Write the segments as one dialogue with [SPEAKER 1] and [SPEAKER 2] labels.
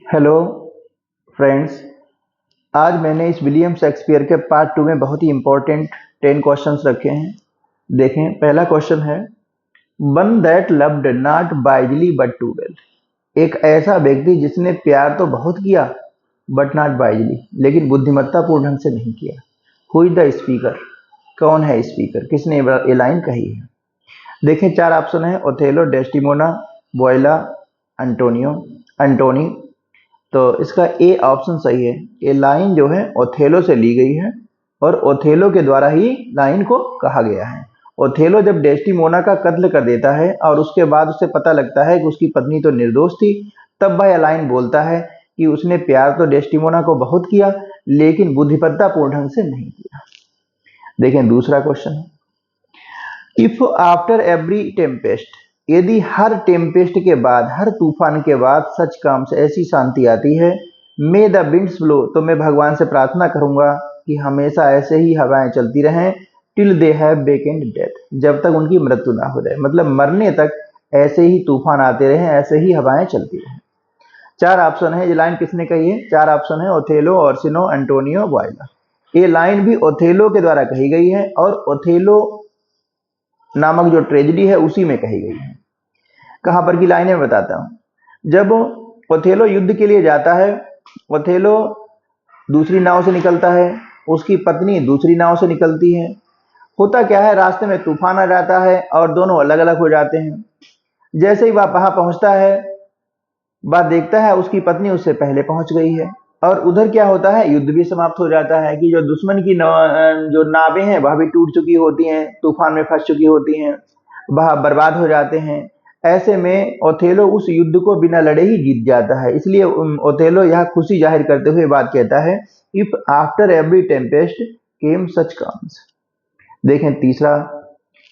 [SPEAKER 1] Hello friends. आज मैंने इस विलियम शेक्सपियर के पार्ट 2 में बहुत ही इंपॉर्टेंट 10 क्वेश्चंस रखे हैं। देखें, पहला क्वेश्चन है, one that loved not wisely but too well. एक ऐसा व्यक्ति जिसने प्यार तो बहुत किया बट नॉट वाइजली, लेकिन बुद्धिमत्तापूर्ण ढंग से नहीं किया। Who is the speaker? कौन है स्पीकर? किसने ये लाइन कही है? देखें, 4 ऑप्शन है, ओथेलो, डेस्टिमोना, वोयला, एंटोनियो, एंटोनी। तो इसका ए ऑप्शन सही है। ये लाइन जो है ओथेलो से ली गई है और ओथेलो के द्वारा ही लाइन को कहा गया है। ओथेलो जब डेस्टिमोना का कत्ल कर देता है और उसके बाद उसे पता लगता है कि उसकी पत्नी तो निर्दोष थी, तब वह लाइन बोलता है कि उसने प्यार तो डेस्टिमोना को बहुत किया लेकिन बुद्धिमत्तापूर्ण ढंग से नहीं किया। देखें, दूसरा क्वेश्चन है, इफ आफ्टर एवरी टेम्पेस्ट, यदि हर टेम्पेस्ट के बाद, हर तूफान के बाद सच काम से ऐसी शांति आती है, मे द विंड्स ब्लो, तो मैं भगवान से प्रार्थना करूंगा कि हमेशा ऐसे ही हवाएं चलती रहें, till they have weekend death, जब तक उनकी मृत्यु ना हो जाए। मतलब मरने तक ऐसे ही तूफान आते रहें, ऐसे ही हवाएं चलती रहें। 4 ऑप्शन है। ये लाइन किसने कही है? 4 ऑप्शन है, ओथेलो, ओर्सिनो, एंटोनियो, वाइला। ये लाइन भी ओथेलो के द्वारा कही गई है और ओथेलो नामक जो ट्रेजेडी है उसी में कही गई है। कहां पर की लाइन है बताता हूं। जब ओथेलो युद्ध के लिए जाता है, ओथेलो दूसरी नाव से निकलता है, उसकी पत्नी दूसरी नाव से निकलती है। होता क्या है, रास्ते में तूफान आ जाता है और दोनों अलग अलग हो जाते हैं। जैसे ही वह वहां पहुंचता है, वह देखता है उसकी पत्नी उससे पहले पहुंच गई है और उधर क्या होता है, युद्ध भी समाप्त हो जाता है कि जो दुश्मन की जो नावें हैं वह भी टूट चुकी होती हैं, तूफान में फंस चुकी होती हैं, वह बर्बाद हो जाते हैं। ऐसे में ओथेलो उस युद्ध को बिना लड़े ही जीत जाता है। इसलिए ओथेलो यह खुशी जाहिर करते हुए बात कहता है, if after every tempest came such comes. देखें, तीसरा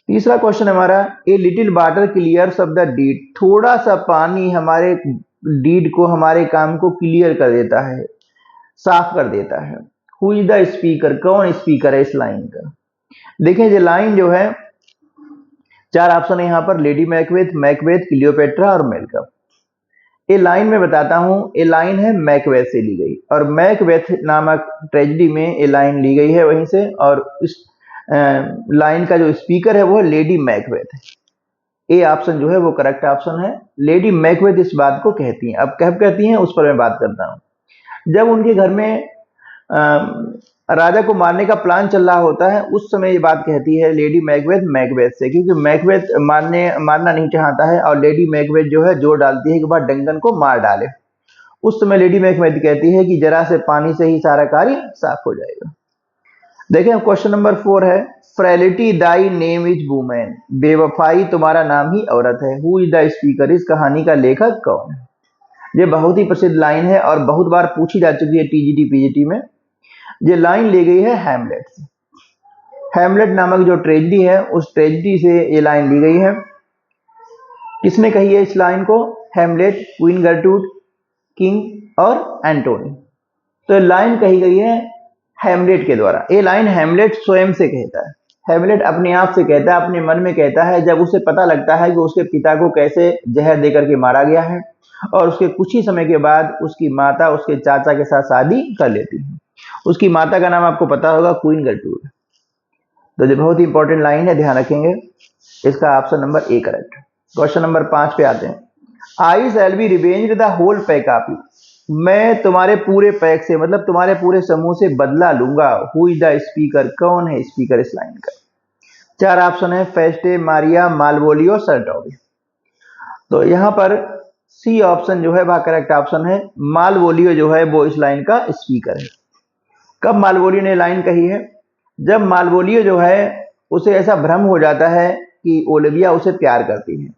[SPEAKER 1] तीसरा क्वेश्चन हमारा, a little water clears of the deed, थोड़ा सा पानी हमारे डीड को, हमारे काम को क्लियर कर देता है, साफ कर देता है। Who is the speaker? कौन स्पीकर है इस लाइन का? देखें, ये लाइन जो है, 4 ऑप्शन है यहाँ पर, लेडी मैकबेथ, मैकबेथ, क्लियोपेट्रा और मेलकम। ये लाइन में बताता हूं, ये लाइन है मैकबेथ से ली गई और मैकबेथ नामक ट्रेजेडी में ये लाइन ली गई है वहीं से, और इस लाइन का जो स्पीकर है वो लेडी मैकबेथ है। ए ऑप्शन जो है वो करेक्ट ऑप्शन है। लेडी मैकबेथ इस बात को कहती हैं। अब कब कहती हैं उस पर मैं बात करता हूं। जब उनके घर में राजा को मारने का प्लान चल रहा होता है, उस समय ये बात कहती है लेडी मैकबेथ मैकबेथ से, क्योंकि मैकबेथ मारना नहीं चाहता है और लेडी मैकबेथ जो है जोर डालती है कि वह डंगन को मार डाले। उस समय लेडी मैकबेथ कहती है कि जरा से पानी से ही सारा कार्य साफ हो जाएगा। देखें, क्वेश्चन नंबर 4 है, frailty Dai name is women, बेवफाई तुम्हारा नाम ही औरत है। Who is the speaker? इस कहानी का लेखक कौन है? ये बहुत ही प्रसिद्ध लाइन है और बहुत बार पूछी जा चुकी है टीजीटी पीजीटी में। ये लाइन ली गई है हैमलेट से। हैमलेट नामक जो ट्रेजेडी है उस ट्रेजेडी से ये लाइन ली गई है। किसने कही है इस लाइन को? हैमलेट, क्वीन गर्टूड, किंग और एंटोनी। तो लाइन कही गई है हैमलेट के द्वारा। ये लाइन हैमलेट स्वयं से कहता है। हैमलेट अपने आप से कहता है, अपने मन में कहता है, जब उसे पता लगता है कि उसके पिता को कैसे जहर देकर के मारा गया है और उसके कुछ ही समय के बाद उसकी माता उसके चाचा के साथ शादी कर लेती है। उसकी माता का नाम आपको पता होगा, क्वीन गर्टूड। तो ये बहुत ही इंपॉर्टेंट लाइन है, ध्यान रखेंगे। इसका option number A correct. Question number 5 पे आते हैं, I shall be revenged the whole pack of you, मैं तुम्हारे पूरे पैक से, मतलब तुम्हारे पूरे समूह से बदला लूंगा। Who is the speaker? कौन है स्पीकर इस लाइन का? 4 ऑप्शन है, फेस्टे, मारिया, मालवोलियो, सरटोगी। तो यहां पर सी ऑप्शन जो है वह करेक्ट ऑप्शन है। मालवोलियो जो है वो इस लाइन का स्पीकर है। कब मालवोलियो ने लाइन कही है? जब मालवोलियो जो है उसे ऐसा भ्रम हो जाता है कि ओलिविया उसे प्यार करती है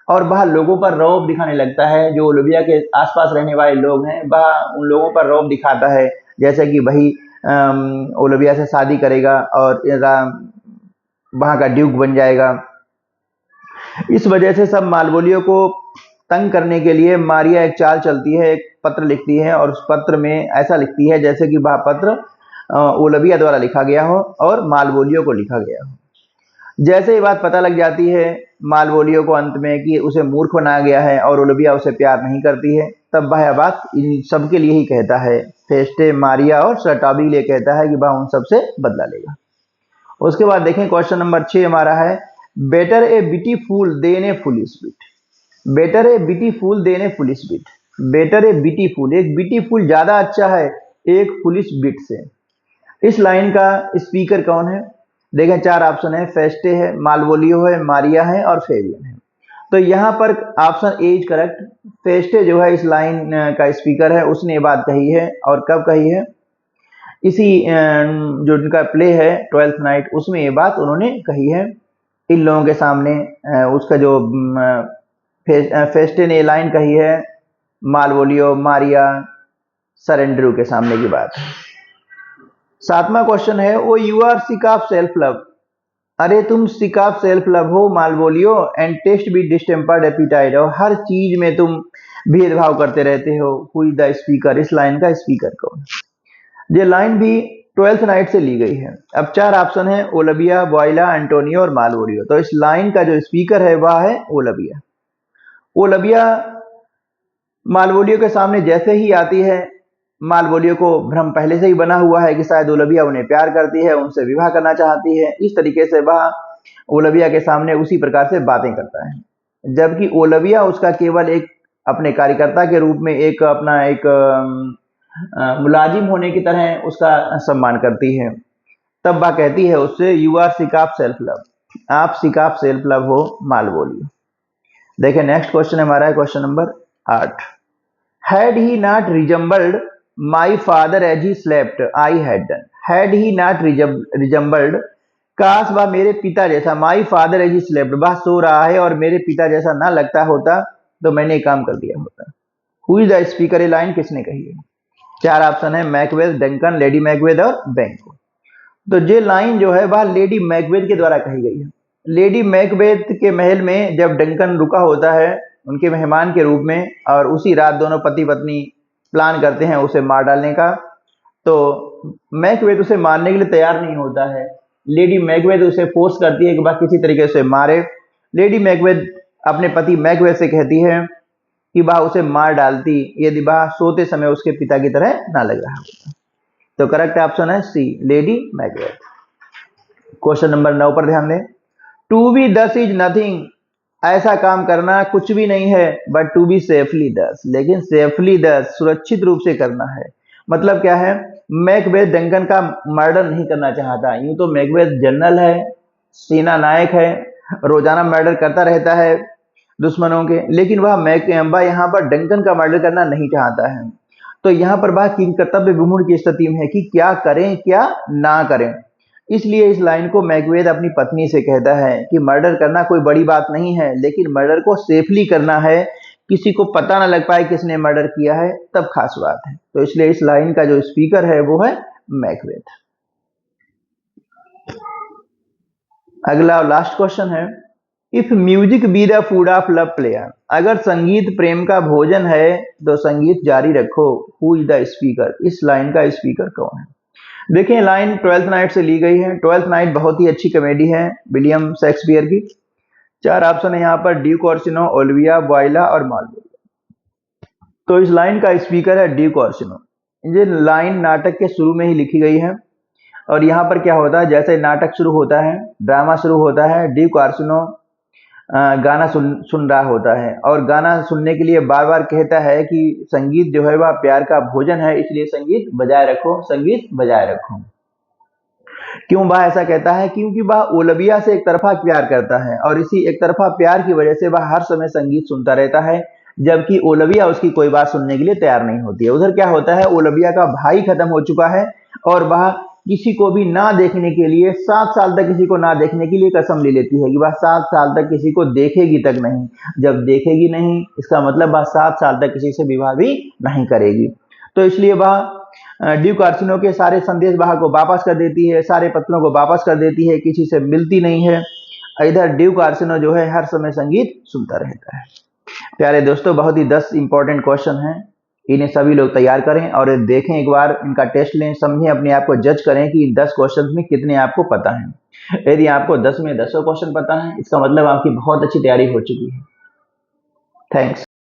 [SPEAKER 1] और वह लोगों पर रौब दिखाने लगता है। जो ओलिविया के आसपास रहने वाले लोग हैं वह उन लोगों पर रौब दिखाता है, जैसे कि वही ओलिविया से शादी करेगा और वहां का ड्यूक बन जाएगा। इस वजह से सब मालवोलियो को तंग करने के लिए मारिया एक चाल चलती है, एक पत्र लिखती है और उस पत्र में ऐसा लिखती है जैसे कि वह पत्र ओलिविया द्वारा लिखा गया हो और मालवोलियो को लिखा गया हो। जैसे ही बात पता लग जाती है मालवोलियो को अंत में कि उसे मूर्ख बनाया गया है और ओलिविया उसे प्यार नहीं करती है, तब वह बात इन सब के लिए ही कहता है, फेस्टे, मारिया और सटाबी के लिए कहता है कि वह उन सब से बदला लेगा। उसके बाद देखें क्वेश्चन नंबर 6 हमारा है, बेटर ए बिटी फूल देन ए फुलिश बिट। बेटर ए बिटी फूल देन ए फुलिश बिट। बेटर ए बिटी फूल, एक बिटी फूल ज्यादा अच्छा है एक फुलिश बिट से। इस लाइन का स्पीकर कौन है? देखें 4 ऑप्शन है, फेस्टे है, मालवोलियो है, मारिया है और फेबियन है। तो यहाँ पर ऑप्शन ए इज करेक्ट। फेस्टे जो है इस लाइन का स्पीकर है, उसने ये बात कही है। और कब कही है? इसी जो उनका प्ले है 12th नाइट, उसमें ये बात उन्होंने कही है इन लोगों के सामने। उसका जो फेस्टे ने ये लाइन कही है मालवोलियो, मारिया, सरेंड्रू के सामने की बात है। 7वां क्वेश्चन है, O you are sick of self love. अरे तुम सिक ऑफ सेल्फ लव हो Malvolio, and taste be distempered appetite, और हर चीज में तुम भेदभाव करते रहते हो। Who is the speaker? इस लाइन का स्पीकर कौन? ये लाइन भी 12th नाइट से ली गई है। अब 4 ऑप्शन है, ओलविया, बॉयला, एंटोनियो और मालवोलियो। तो इस लाइन का जो स्पीकर है वह है ओलविया। ओलविया मालवोलियो के सामने जैसे ही आती है, मालवोलियो को भ्रम पहले से ही बना हुआ है कि शायद ओलविया उन्हें प्यार करती है, उनसे विवाह करना चाहती है। इस तरीके से वह ओलविया के सामने उसी प्रकार से बातें करता है, जबकि ओलविया उसका केवल एक अपने कार्यकर्ता के रूप में, एक अपना एक मुलाजिम होने की तरह उसका सम्मान करती है। तब वह कहती है उससे, you are sick of self love, आप सिक ऑफ सेल्फ लव हो मालवोलियो। देखिए नेक्स्ट क्वेश्चन हमारा है question number 8। Had he not resembled my father as he slept I had done. Had he not resembled, काश वह मेरे पिता जैसा, my father as he slept, वह सो रहा है और मेरे पिता जैसा ना लगता होता तो मैंने काम कर दिया होता। Who is the speaker? ये लाइन किसने कही है? 4 ऑप्शन है, मैकबेथ, डंकन, लेडी मैकबेथ और बैंको। तो ये लाइन जो है वह लेडी मैकबेथ के द्वारा कही गई है। लेडी मैकबेथ के महल में जब डंकन रुका होता है उनके मेहमान के रूप में, और उसी रात दोनों पति पत्नी प्लान करते हैं उसे मार डालने का, तो मैकबेथ उसे मारने के लिए तैयार नहीं होता है। लेडी मैकबेथ उसे फोर्स करती है कि वह किसी तरीके से मारे। लेडी मैकबेथ अपने पति मैकबेथ से कहती है कि वह उसे मार डालती यदि वह सोते समय उसके पिता की तरह ना लग रहा होता। तो करेक्ट ऑप्शन है सी, लेडी मैकबेथ। क्वेश्चन नंबर 9 पर ध्यान दें। टू बी दस इज नथिंग, ऐसा काम करना कुछ भी नहीं है, बट टू बी सेफली दस, लेकिन सेफली दस, सुरक्षित रूप से करना है। मतलब क्या है? मैकबेथ डंकन का मर्डर नहीं करना चाहता। यूं तो मैकबेथ जनरल है, सेना नायक है, रोजाना मर्डर करता रहता है दुश्मनों के, लेकिन वह यहाँ पर डंकन का मर्डर करना नहीं चाहता है। तो यहाँ पर वह किंग कर्तव्य विमूढ़ की स्थिति में है कि क्या करें क्या ना करें। इसलिए इस लाइन को मैकबेथ अपनी पत्नी से कहता है कि मर्डर करना कोई बड़ी बात नहीं है, लेकिन मर्डर को सेफली करना है, किसी को पता ना लग पाए किसने मर्डर किया है, तब खास बात है। तो इसलिए इस लाइन का जो स्पीकर है वो है मैकबेथ। अगला और लास्ट क्वेश्चन है, if music be the food of love player, अगर संगीत प्रेम का भोजन है तो संगीत जारी रखो। Who is the speaker? इस लाइन का स्पीकर कौन है? देखिए लाइन 12th नाइट से ली गई है। 12th नाइट बहुत ही अच्छी कॉमेडी है विलियम शेक्सपियर की। 4 ऑप्शन है यहाँ पर, ड्यूक ऑर्सिनो, ओलिविया, बॉयला और मालवोलियो। तो इस लाइन का स्पीकर है ड्यूक ऑर्सिनो। ये लाइन नाटक के शुरू में ही लिखी गई है, और यहाँ पर क्या होता है, जैसे नाटक शुरू होता है, ड्रामा शुरू होता है, ड्यूक ऑर्सिनो गाना सुन रहा होता है, और गाना सुनने के लिए बार बार कहता है कि संगीत जो है वह प्यार का भोजन है, इसलिए संगीत बजाय रखो, संगीत बजाय रखो। क्यों वह ऐसा कहता है? क्योंकि वह ओलविया से एक तरफा प्यार करता है, और इसी एक तरफा प्यार की वजह से वह हर समय संगीत सुनता रहता है, जबकि ओलविया उसकी कोई बात सुनने के लिए तैयार नहीं होती है। उधर क्या होता है, ओलविया का भाई खत्म हो चुका है, और वह किसी को भी ना देखने के लिए 7 साल तक किसी को ना देखने के लिए कसम ले लेती है कि वह 7 साल तक किसी को देखेगी तक नहीं। जब देखेगी नहीं, इसका मतलब वह 7 साल तक किसी से विवाह भी नहीं करेगी। तो इसलिए वह ड्यूक ऑर्सिनो के सारे संदेश वाहक को वापस कर देती है, सारे पत्रों को वापस कर देती है, किसी से मिलती नहीं है। इधर ड्यूक ऑर्सिनो जो है हर समय संगीत सुनता रहता है। प्यारे दोस्तों, बहुत ही 10 इंपॉर्टेंट क्वेश्चन हैं, इन्हें सभी लोग तैयार करें और देखें, एक बार इनका टेस्ट लें, समझें, अपने आप को जज करें कि इन 10 क्वेश्चन में कितने आपको पता है। यदि आपको 10 में 10 क्वेश्चन पता है, इसका मतलब आपकी बहुत अच्छी तैयारी हो चुकी है। थैंक्स।